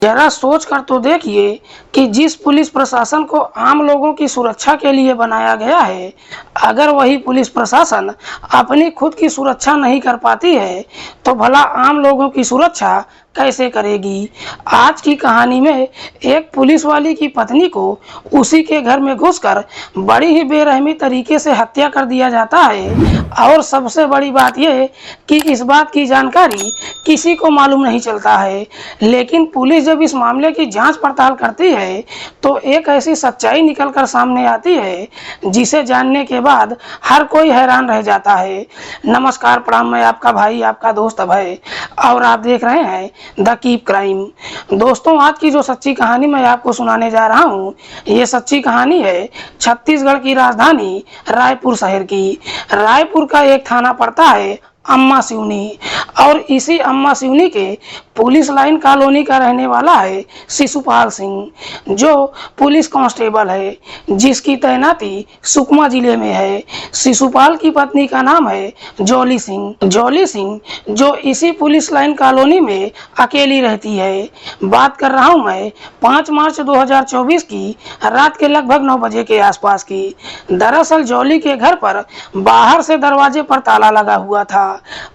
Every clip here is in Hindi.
जरा सोच कर तो देखिए कि जिस पुलिस प्रशासन को आम लोगों की सुरक्षा के लिए बनाया गया है, अगर वही पुलिस प्रशासन अपनी खुद की सुरक्षा नहीं कर पाती है तो भला आम लोगों की सुरक्षा कैसे करेगी। आज की कहानी में एक पुलिस वाली की पत्नी को उसी के घर में घुसकर बड़ी ही बेरहमी तरीके से हत्या कर दिया जाता है, और सबसे बड़ी बात यह कि इस बात की जानकारी किसी को मालूम नहीं चलता है। लेकिन पुलिस जब इस मामले की जांच पड़ताल करती है तो एक ऐसी सच्चाई निकलकर सामने आती है जिसे जानने के बाद हर कोई हैरान रह जाता है। नमस्कार, प्रणाम, मैं आपका भाई, आपका दोस्त अभय, और आप देख रहे हैं द कीप क्राइम। दोस्तों, आज की जो सच्ची कहानी मैं आपको सुनाने जा रहा हूँ, ये सच्ची कहानी है छत्तीसगढ़ की राजधानी रायपुर शहर की। रायपुर का एक थाना पड़ता है अम्मा सिवनी, और इसी अम्मा सिवनी के पुलिस लाइन कॉलोनी का रहने वाला है शिशुपाल सिंह, जो पुलिस कांस्टेबल है, जिसकी तैनाती सुकमा जिले में है। शिशुपाल की पत्नी का नाम है जॉली सिंह। जॉली सिंह जो इसी पुलिस लाइन कॉलोनी में अकेली रहती है। बात कर रहा हूँ मैं 5 मार्च 2024 की रात के लगभग 9 बजे के आसपास की। दरअसल जॉली के घर पर बाहर से दरवाजे पर ताला लगा हुआ था।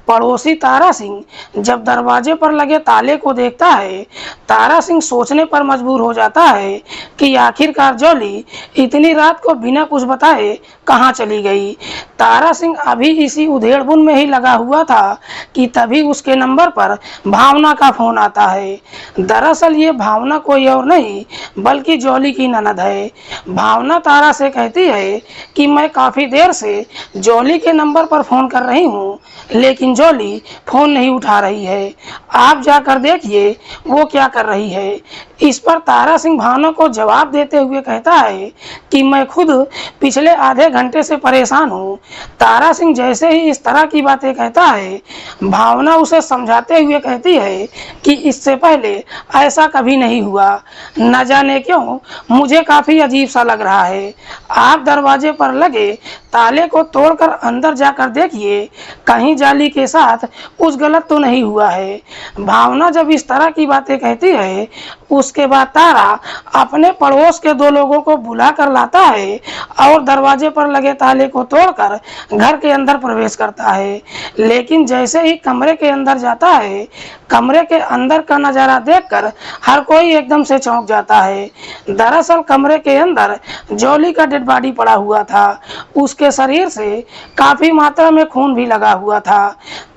पड़ोसी तारा सिंह जब दरवाजे पर लगे ताले को देखता है, तारा सिंह सोचने पर मजबूर हो जाता है कि आखिरकार जॉली इतनी रात को बिना कुछ बताए कहाँ चली गई। तारा सिंह अभी इसी उधेड़बुन में ही लगा हुआ था कि तभी उसके नंबर पर भावना का फोन आता है। दरअसल ये भावना कोई और नहीं बल्कि जॉली की ननद है। भावना तारा से कहती है कि मैं काफ़ी देर से जॉली के नंबर पर फ़ोन कर रही हूँ, लेकिन जॉली फ़ोन नहीं उठा रही है। आप जाकर देखिए वो क्या कर रही है। इस पर तारा सिंह भावना को जवाब देते हुए कहता है कि मैं खुद पिछले आधे घंटे से परेशान हूँ। तारा सिंह जैसे ही इस तरह की बातें कहता है, भावना उसे समझाते हुए कहती है कि इससे पहले ऐसा कभी नहीं हुआ, न जाने क्यों मुझे काफ़ी अजीब सा लग रहा है। आप दरवाजे पर लगे ताले को तोड़कर अंदर जाकर देखिए, कहीं जाली के साथ कुछ गलत तो नहीं हुआ है। भावना जब इस तरह की बातें कहती है, उसके बाद तारा अपने पड़ोस के 2 लोगों को बुला कर लाता है और दरवाजे पर लगे ताले को तोड़कर घर के अंदर प्रवेश करता है। लेकिन जैसे ही कमरे के अंदर जाता है, कमरे के अंदर का नज़ारा देखकर हर कोई एकदम से चौंक जाता है। दरअसल कमरे के अंदर जॉली का डेड बॉडी पड़ा हुआ था। उसके शरीर से काफ़ी मात्रा में खून भी लगा हुआ था।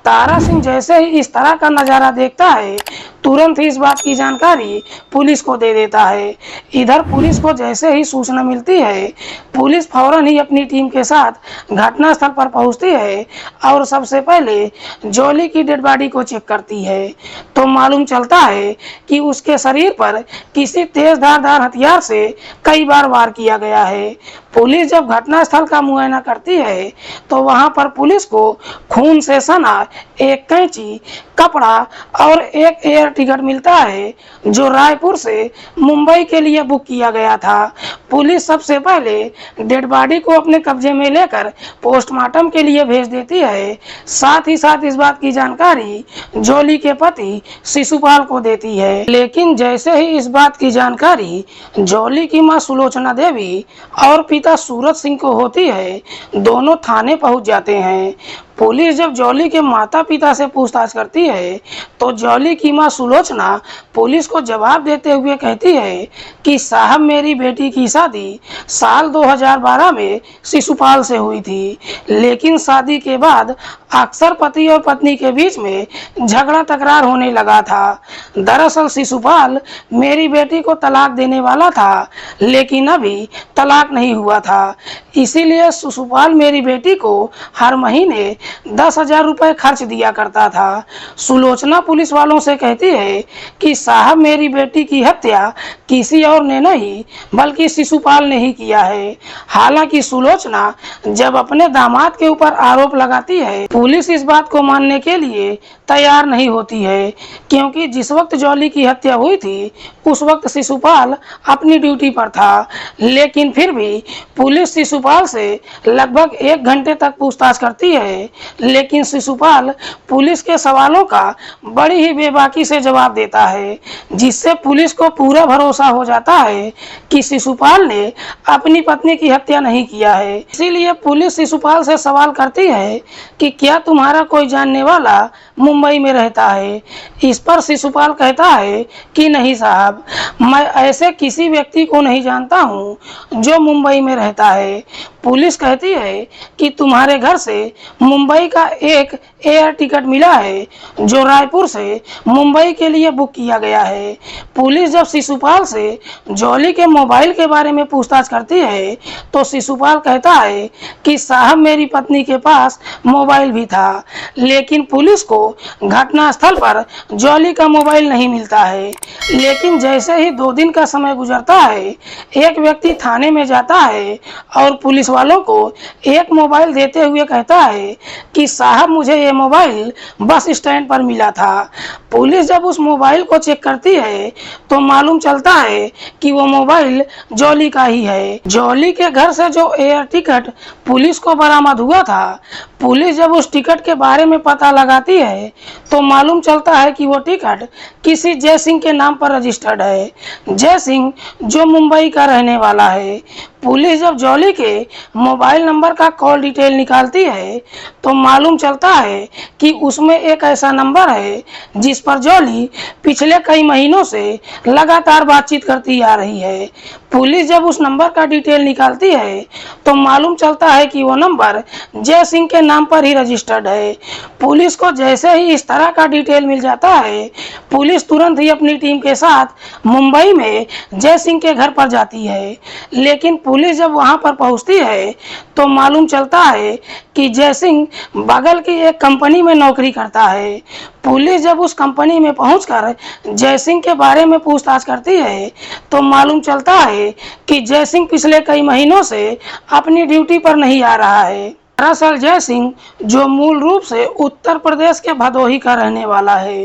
तारा सिंह जैसे ही इस तरह का नज़ारा देखता है, तुरंत ही इस बात की जानकारी पुलिस को दे देता है। इधर पुलिस को जैसे ही सूचना मिलती है, पुलिस फौरन ही अपनी टीम के साथ घटनास्थल पर पहुंचती है और सबसे पहले जॉली की डेड बॉडी को चेक करती है। तो मालूम चलता है कि उसके शरीर पर किसी तेज धारदार हथियार से कई बार वार किया गया है। पुलिस जब घटनास्थल का मुआयना करती है तो वहां पर पुलिस को खून से सना एक कैंची, कपड़ा और एक एयर टिकट मिलता है जो रायपुर से मुंबई के लिए बुक किया गया था। पुलिस सबसे पहले डेड बॉडी को अपने कब्जे में लेकर पोस्टमार्टम के लिए भेज देती है। साथ ही साथ इस बात की जानकारी जॉली के पति शिशुपाल को देती है। लेकिन जैसे ही इस बात की जानकारी जॉली की मां सुलोचना देवी और पिता सूरज सिंह को होती है, दोनों थाने पहुंच जाते हैं। पुलिस जब जॉली के माता पिता से पूछताछ करती है तो जॉली की मां सुलोचना पुलिस को जवाब देते हुए कहती है कि साहब, मेरी बेटी की शादी साल 2012 में शिशुपाल से हुई थी, लेकिन शादी के बाद अक्सर पति और पत्नी के बीच में झगड़ा तकरार होने लगा था। दरअसल शिशुपाल मेरी बेटी को तलाक देने वाला था, लेकिन अभी तलाक नहीं हुआ था, इसीलिए शिशुपाल मेरी बेटी को हर महीने 10,000 रुपये खर्च दिया करता था। सुलोचना पुलिस वालों से कहती है कि साहब, मेरी बेटी की हत्या किसी और ने नहीं बल्कि शिशुपाल ने ही किया है। हालांकि सुलोचना जब अपने दामाद के ऊपर आरोप लगाती है, पुलिस इस बात को मानने के लिए तैयार नहीं होती है, क्योंकि जिस वक्त जॉली की हत्या हुई थी उस वक्त शिशुपाल अपनी ड्यूटी पर था। लेकिन फिर भी पुलिस शिशुपाल से लगभग 1 घंटे तक पूछताछ करती है, लेकिन शिशुपाल पुलिस के सवालों का बड़ी ही बेबाकी से जवाब देता है, जिससे पुलिस को पूरा भरोसा हो जाता है कि शिशुपाल ने अपनी पत्नी की हत्या नहीं किया है। इसीलिए पुलिस शिशुपाल से सवाल करती है कि क्या तुम्हारा कोई जानने वाला मुंबई में रहता है। इस पर शिशुपाल कहता है कि नहीं साहब, मैं ऐसे किसी व्यक्ति को नहीं जानता हूं जो मुंबई में रहता है। पुलिस कहती है कि तुम्हारे घर से मुंबई का एक एयर टिकट मिला है जो रायपुर से मुंबई के लिए बुक किया गया है। पुलिस जब शिशुपाल से जॉली के मोबाइल के बारे में पूछताछ करती है तो शिशुपाल कहता है कि साहब मेरी पत्नी के पास मोबाइल भी था, लेकिन पुलिस को घटनास्थल पर जॉली का मोबाइल नहीं मिलता है। लेकिन जैसे ही 2 दिन का समय गुजरता है, एक व्यक्ति थाने में जाता है और पुलिस वालों को एक मोबाइल देते हुए कहता है कि साहब मुझे ये मोबाइल बस स्टैंड पर मिला था। पुलिस जब उस मोबाइल को चेक करती है तो मालूम चलता है कि वो मोबाइल जॉली का ही है। जॉली के घर से जो एयर टिकट पुलिस को बरामद हुआ था, पुलिस जब उस टिकट के बारे में पता लगाती है तो मालूम चलता है कि वो टिकट किसी जय सिंह के नाम पर रजिस्टर्ड है। जय सिंह जो मुंबई का रहने वाला है। पुलिस जब जॉली के मोबाइल नंबर का कॉल डिटेल निकालती है तो मालूम चलता है कि उसमें एक ऐसा नंबर है जिस पर जॉली पिछले कई महीनों से लगातार बातचीत करती आ रही है। पुलिस जब उस नंबर का डिटेल निकालती है तो मालूम चलता है कि वो नंबर जय सिंह के नाम पर ही रजिस्टर्ड है। पुलिस को जैसे ही इस तरह का डिटेल मिल जाता है, पुलिस तुरंत ही अपनी टीम के साथ मुंबई में जय सिंह के घर पर जाती है। लेकिन पुलिस जब वहां पर पहुंचती है तो मालूम चलता है कि जय सिंह बगल की एक कंपनी में नौकरी करता है। पुलिस जब उस कंपनी में पहुंचकर जय सिंह के बारे में पूछताछ करती है तो मालूम चलता है कि जय सिंह पिछले कई महीनों से अपनी ड्यूटी पर नहीं आ रहा है। दरअसल जय सिंह जो मूल रूप से उत्तर प्रदेश के भदोही का रहने वाला है।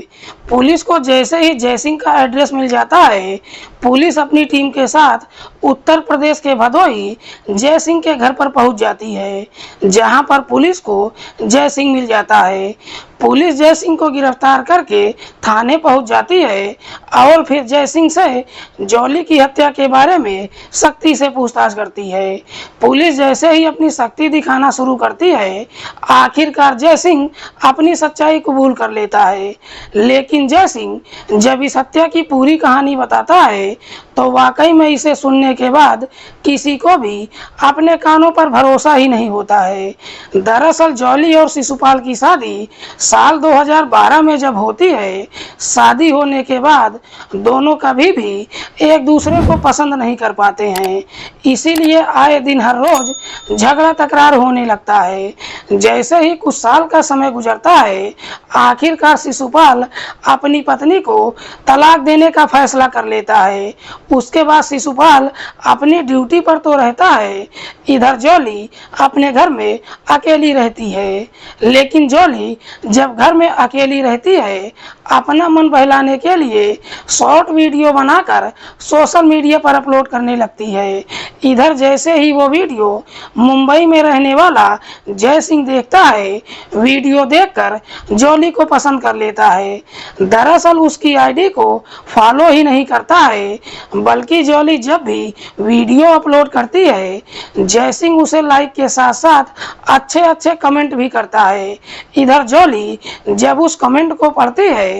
पुलिस को जैसे ही जय सिंह का एड्रेस मिल जाता है, पुलिस अपनी टीम के साथ उत्तर प्रदेश के भदोही जय सिंह के घर पर पहुंच जाती है, जहां पर पुलिस को जय सिंह मिल जाता है। पुलिस जय सिंह को गिरफ्तार करके थाने पहुंच जाती है और फिर जय सिंह से जॉली की हत्या के बारे में सख्ती से पूछताछ करती है। पुलिस जैसे ही अपनी सख्ती दिखाना शुरू करती है, आखिरकार जय सिंह अपनी सच्चाई कबूल कर लेता है। लेकिन जय सिंह जब इस हत्या की पूरी कहानी बताता है तो वाकई में इसे सुनने के बाद किसी को भी अपने कानों पर भरोसा ही नहीं होता है। दरअसल जॉली और शिशुपाल की शादी साल 2012 में जब होती है, शादी होने के बाद दोनों कभी भी एक दूसरे को पसंद नहीं कर पाते हैं। इसीलिए आए दिन हर रोज झगड़ा तकरार होने लगता है। जैसे ही कुछ साल का समय गुजरता है, आखिरकार शिशुपाल अपनी पत्नी को तलाक देने का फैसला कर लेता है। उसके बाद शिशुपाल अपनी ड्यूटी पर तो रहता है, इधर जॉली अपने घर में अकेली रहती है। लेकिन जॉली जब घर में अकेली रहती है, अपना मन बहलाने के लिए शॉर्ट वीडियो बनाकर सोशल मीडिया पर अपलोड करने लगती है। इधर जैसे ही वो वीडियो मुंबई में रहने वाला जय सिंह देखता है, वीडियो देखकर जॉली को पसंद कर लेता है। दरअसल उसकी आईडी को फॉलो ही नहीं करता है, बल्कि जॉली जब भी वीडियो अपलोड करती है, जय सिंह उसे लाइक के साथ साथ अच्छे अच्छे कमेंट भी करता है। इधर जॉली जब उस कमेंट को पढ़ती है,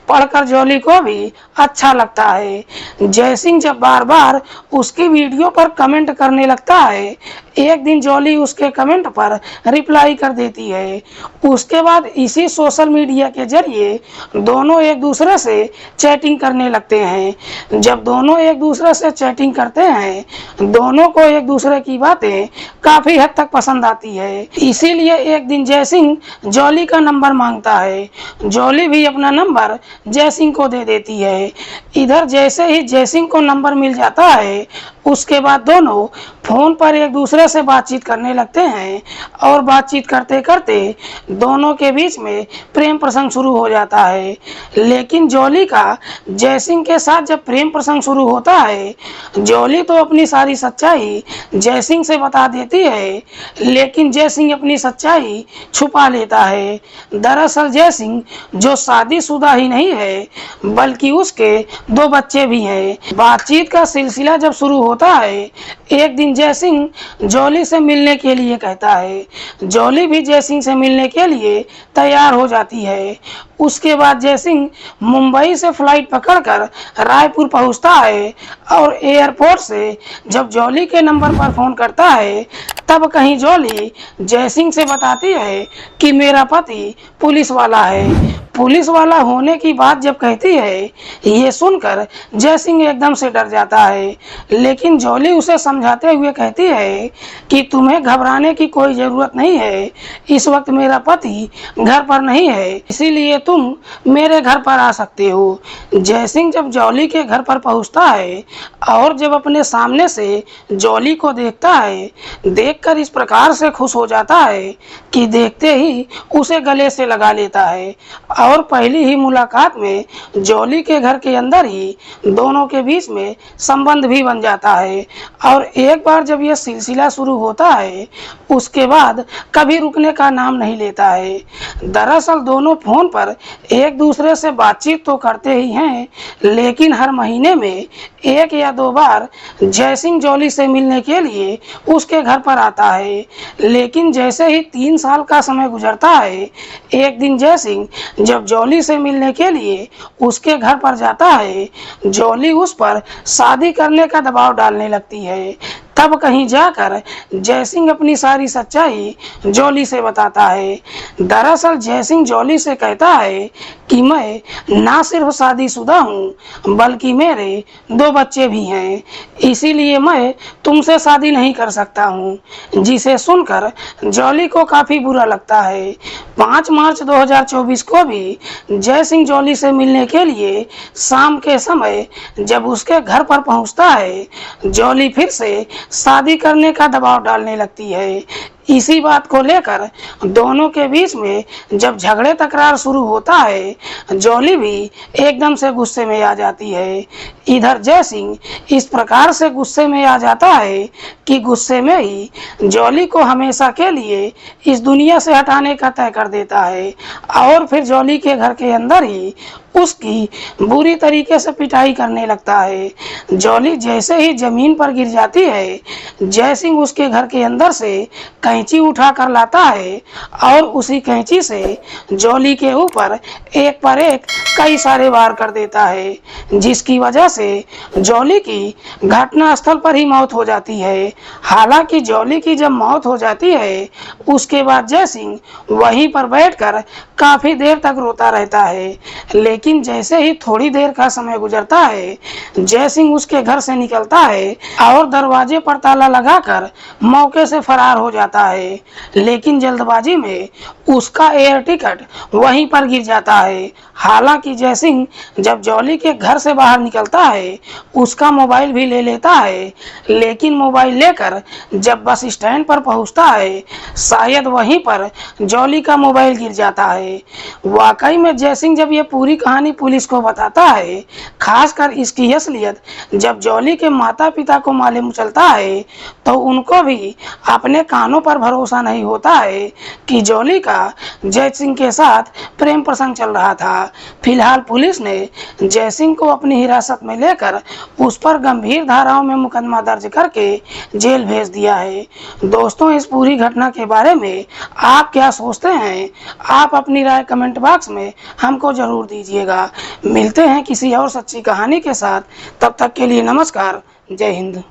पढ़कर जॉली को भी अच्छा लगता है। जय सिंह जब बार बार उसकी वीडियो पर कमेंट करने लगता है, एक दिन जॉली उसके कमेंट पर रिप्लाई कर देती है। उसके बाद इसी सोशल मीडिया के जरिए दोनों एक दूसरे से चैटिंग करने लगते हैं। जब दोनों एक दूसरे से चैटिंग करते हैं, दोनों को एक दूसरे की बातें काफी हद तक पसंद आती है। इसीलिए एक दिन जय सिंह जॉली का नंबर मांगता है। जॉली भी अपना नंबर जय सिंह को दे देती है। इधर जैसे ही जय सिंह को नंबर मिल जाता है, उसके बाद दोनों फोन पर एक दूसरे से बातचीत करने लगते हैं और बातचीत करते करते दोनों के बीच में प्रेम प्रसंग शुरू हो जाता है। लेकिन जॉली का जयसिंह के साथ जब प्रेम प्रसंग शुरू होता है, जॉली तो अपनी सारी सच्चाई जयसिंह से बता देती है, लेकिन जयसिंह अपनी सच्चाई छुपा लेता है। दरअसल जयसिंह जो शादीशुदा ही नहीं है, बल्कि उसके 2 बच्चे भी हैं। बातचीत का सिलसिला जब शुरू होता है, एक दिन जयसिंह जॉली से मिलने के लिए कहता है। जॉली भी जयसिंह से मिलने के लिए तैयार हो जाती है। उसके बाद जयसिंह मुंबई से फ्लाइट पकड़कर रायपुर पहुंचता है और एयरपोर्ट से जब जॉली के नंबर पर फोन करता है, तब कहीं जॉली जयसिंह से बताती है कि मेरा पति पुलिस वाला है। पुलिस वाला होने की बात जब कहती है, ये सुनकर जयसिंह एकदम से डर जाता है, लेकिन जॉली उसे समझाते हुए कहती है कि तुम्हें घबराने की कोई ज़रूरत नहीं है। इस वक्त मेरा पति घर पर नहीं है, इसीलिए तुम मेरे घर पर आ सकते हो। जयसिंह जब जॉली के घर पर पहुंचता है और जब अपने सामने से जॉली को देखता है, देखकर इस प्रकार से खुश हो जाता है कि देखते ही उसे गले से लगा लेता है और पहली ही मुलाकात में जॉली के घर के अंदर ही दोनों के बीच में संबंध भी बन जाता है। और एक बार जब यह सिलसिला शुरू होता है, उसके बाद कभी रुकने का नाम नहीं लेता है। दरअसल दोनों फोन पर एक दूसरे से बातचीत तो करते ही हैं, लेकिन हर महीने में 1 या 2 बार जयसिंह जॉली से मिलने के लिए उसके घर पर आता है। लेकिन जैसे ही 3 साल का समय गुजरता है, एक दिन जयसिंह जब जॉली से मिलने के लिए उसके घर पर जाता है, जॉली उस पर शादी करने का दबाव डालने लगती है। तब कहीं जाकर जयसिंह अपनी सारी सच्चाई जॉली से बताता है। दरअसल जयसिंह जॉली से कहता है कि मैं ना सिर्फ शादीशुदा हूँ, बल्कि मेरे 2 बच्चे भी हैं, इसीलिए मैं तुमसे शादी नहीं कर सकता हूँ। जिसे सुनकर जॉली को काफ़ी बुरा लगता है। 5 मार्च 2024 को भी जयसिंह जॉली से मिलने के लिए शाम के समय जब उसके घर पर पहुँचता है, जॉली फिर से शादी करने का दबाव डालने लगती है। इसी बात को लेकर दोनों के बीच में जब झगड़े तकरार शुरू होता है, जॉली भी एकदम से गुस्से में आ जाती है। इधर जयसिंह इस प्रकार से गुस्से में आ जाता है कि गुस्से में ही जॉली को हमेशा के लिए इस दुनिया से हटाने का तय कर देता है और फिर जॉली के घर के अंदर ही उसकी बुरी तरीके से पिटाई करने लगता है। जॉली जैसे ही जमीन पर गिर जाती है, जयसिंह उसके घर के अंदर से कैंची उठा कर लाता है और उसी कैंची से जॉली के ऊपर एक पर एक कई सारे वार कर देता है, जिसकी वजह से जॉली की घटना स्थल पर ही मौत हो जाती है। हालांकि जॉली की जब मौत हो जाती है, उसके बाद जयसिंह वहीं पर बैठकर काफी देर तक रोता रहता है। लेकिन जैसे ही थोड़ी देर का समय गुजरता है, जयसिंह उसके घर से निकलता है और दरवाजे पर ताला लगाकर मौके से फरार हो जाता है। लेकिन जल्दबाजी में उसका एयर टिकट वहीं पर गिर जाता है। हालांकि जयसिंह जब जॉली के घर से बाहर निकलता है, उसका मोबाइल भी ले लेता है, लेकिन मोबाइल लेकर जब बस स्टैंड पर पहुंचता है, शायद वहीं पर जॉली का मोबाइल गिर जाता है। वाकई में जयसिंह जब ये पूरी कहानी पुलिस को बताता है, खासकर इसकी असलियत जब जॉली के माता पिता को मालूम चलता है, तो उनको भी अपने कानों पर भरोसा नहीं होता है कि जॉली का जयसिंह के साथ प्रेम प्रसंग चल रहा था। फिलहाल पुलिस ने जयसिंह को अपनी हिरासत में लेकर उस पर गंभीर धाराओं में मुकदमा दर्ज करके जेल भेज दिया है। दोस्तों, इस पूरी घटना के बारे में आप क्या सोचते हैं? आप अपनी राय कमेंट बॉक्स में हमको जरूर दीजिएगा। मिलते हैं किसी और सच्ची कहानी के साथ, तब तक के लिए नमस्कार, जय हिंद।